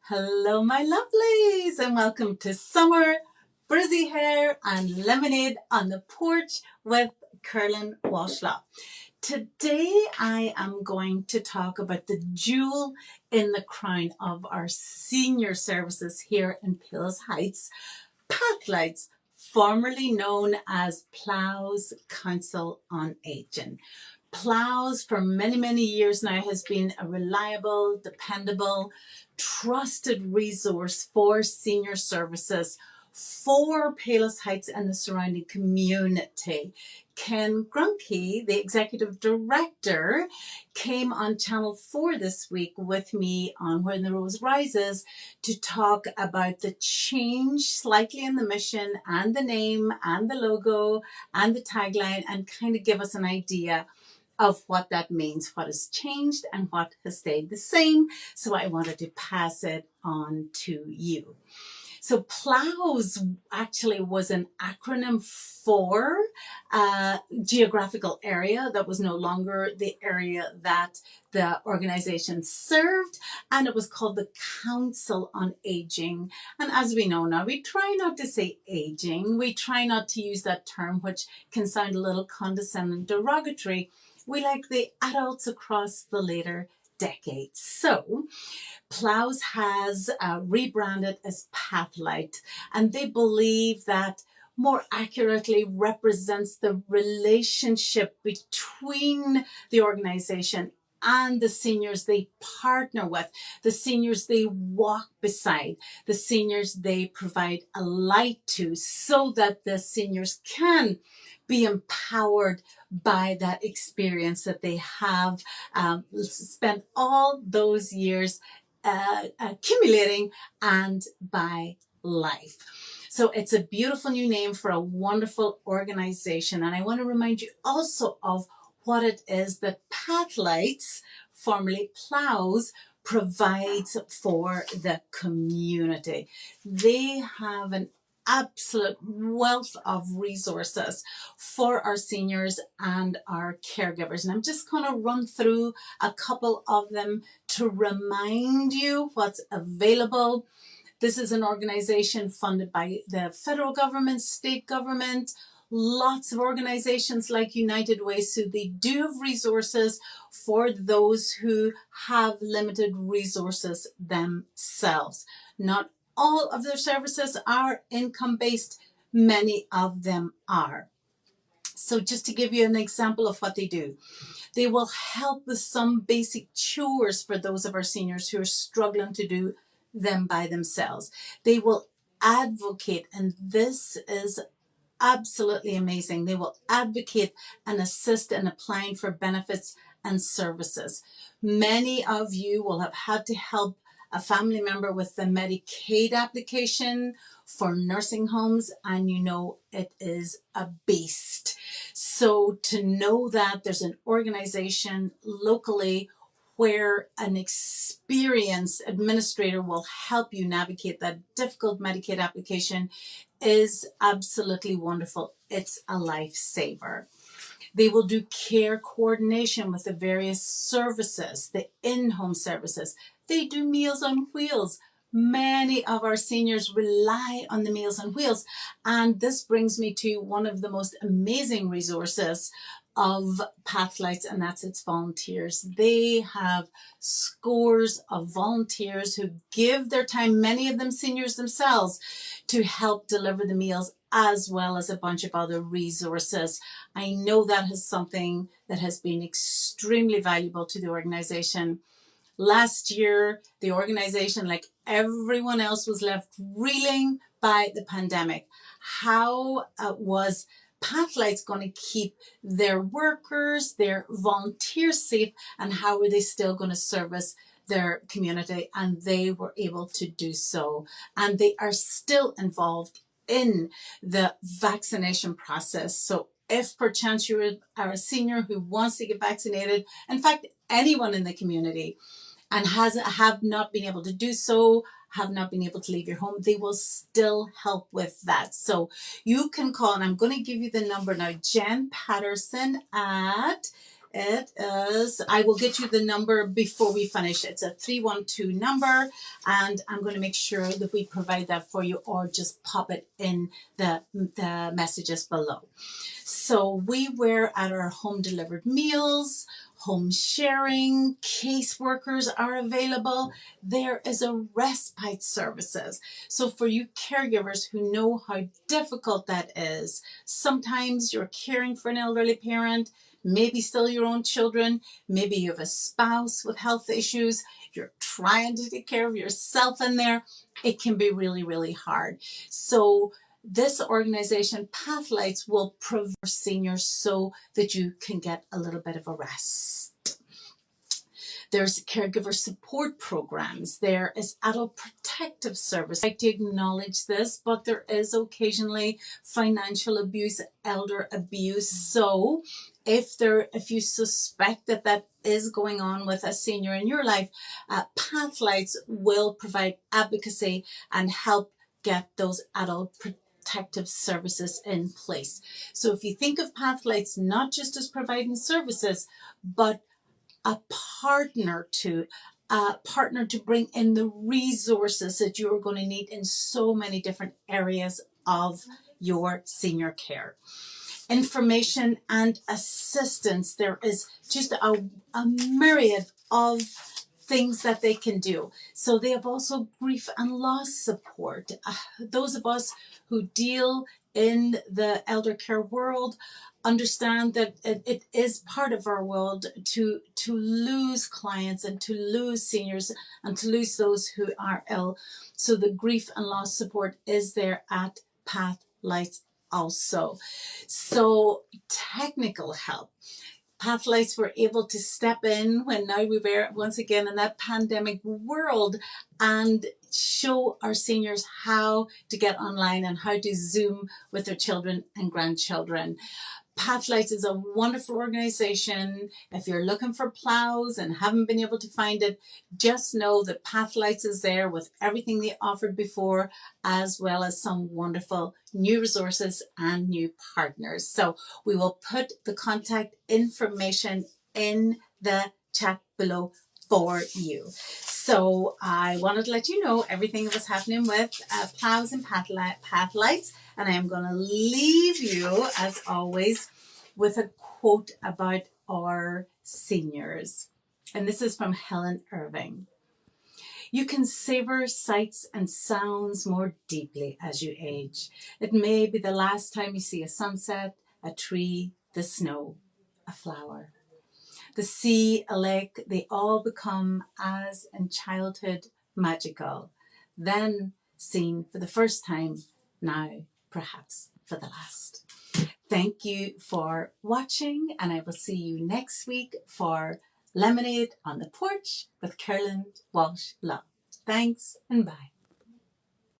Hello, my lovelies, and welcome to summer, frizzy hair, and lemonade on the porch with Curlin Washlaw. Today, I am going to talk about the jewel in the crown of our senior services here in Pathlights Heights, Pathlights, formerly known as Ploughs Council on Aging. Ploughs for many, many years now has been a reliable, dependable, trusted resource for senior services for Palos Heights and the surrounding community. Ken Grunke, the executive director, came on Channel 4 this week with me on When the Rose Rises to talk about the change slightly in the mission and the name and the logo and the tagline, and kind of give us an idea of what that means, what has changed and what has stayed the same. So I wanted to pass it on to you. So PLOWS actually was an acronym for a geographical area that was no longer the area that the organization served, and it was called the Council on Aging. And as we know now, we try not to say aging. We try not to use that term, which can sound a little condescending, derogatory. We like the adults across the later decades. So Ploughs has rebranded as Pathlight, and they believe that more accurately represents the relationship between the organization and the seniors they partner with, the seniors they walk beside, the seniors they provide a light to, so that the seniors can be empowered by that experience that they have spent all those years accumulating and by life. So it's a beautiful new name for a wonderful organization. And I want to remind you also of what it is that Pathlights, formerly Ploughs, provides for the community. They have an absolute wealth of resources for our seniors and our caregivers. And I'm just going to run through a couple of them to remind you what's available. This is an organization funded by the federal government, state government, lots of organizations like United Way. So they do have resources for those who have limited resources themselves. Not all of their services are income-based. Many of them are. So just to give you an example of what they do, they will help with some basic chores for those of our seniors who are struggling to do them by themselves. They will advocate, and this is absolutely amazing. They will advocate and assist in applying for benefits and services. Many of you will have had to help a family member with the Medicaid application for nursing homes, and you know it is a beast. So to know that there's an organization locally where an experienced administrator will help you navigate that difficult Medicaid application is absolutely wonderful. It's a lifesaver. They will do care coordination with the various services, the in-home services. They do Meals on Wheels. Many of our seniors rely on the Meals on Wheels. And this brings me to one of the most amazing resources of Pathlights, and that's its volunteers. They have scores of volunteers who give their time, many of them seniors themselves, to help deliver the meals, as well as a bunch of other resources. I know that is something that has been extremely valuable to the organization. Last year, the organization, like everyone else, was left reeling by the pandemic. How was Pathlights going to keep their workers, their volunteers safe, and how were they still going to service their community? And they were able to do so. And they are still involved in the vaccination process. So if perchance you are a senior who wants to get vaccinated, in fact, anyone in the community, and have not been able to do so, have not been able to leave your home, they will still help with that. So you can call, and I'm going to give you the number now, Jen Patterson at It is, I will get you the number before we finish. It's a 312 number, and I'm going to make sure that we provide that for you, or just pop it in the messages below. So we were at our home delivered meals, home sharing, caseworkers are available. There is a respite services. So for you caregivers who know how difficult that is, sometimes you're caring for an elderly parent, maybe still your own children, maybe you have a spouse with health issues, you're trying to take care of yourself in there. It can be really, really hard. So this organization, Pathlights, will provide seniors so that you can get a little bit of a rest. There's caregiver support programs. There is adult protective service. I like to acknowledge this, but there is occasionally financial abuse, elder abuse. So if you suspect that is going on with a senior in your life, Pathlights will provide advocacy and help get those adult protective services in place. So if you think of Pathlights not just as providing services, but a partner to bring in the resources that you're going to need in so many different areas of your senior care. Information and assistance. There is just a myriad of things that they can do. So they have also grief and loss support. Those of us who deal in the elder care world understand that it is part of our world to lose clients and to lose seniors and to lose those who are ill. So the grief and loss support is there at Pathlights also. So technical help. Pathlights were able to step in when now we were once again in that pandemic world and show our seniors how to get online and how to Zoom with their children and grandchildren. Pathlights is a wonderful organization. If you're looking for plows and haven't been able to find it, just know that Pathlights is there with everything they offered before, as well as some wonderful new resources and new partners. So we will put the contact information in the chat below for you. So I wanted to let you know everything that was happening with plows and Pathlights. And I am going to leave you, as always, with a quote about our seniors. And this is from Helen Irving. You can savor sights and sounds more deeply as you age. It may be the last time you see a sunset, a tree, the snow, a flower. The sea, a lake, they all become, as in childhood, magical. Then seen for the first time, now perhaps for the last. Thank you for watching, and I will see you next week for Lemonade on the Porch with Carolyn Walsh Love. Thanks and bye.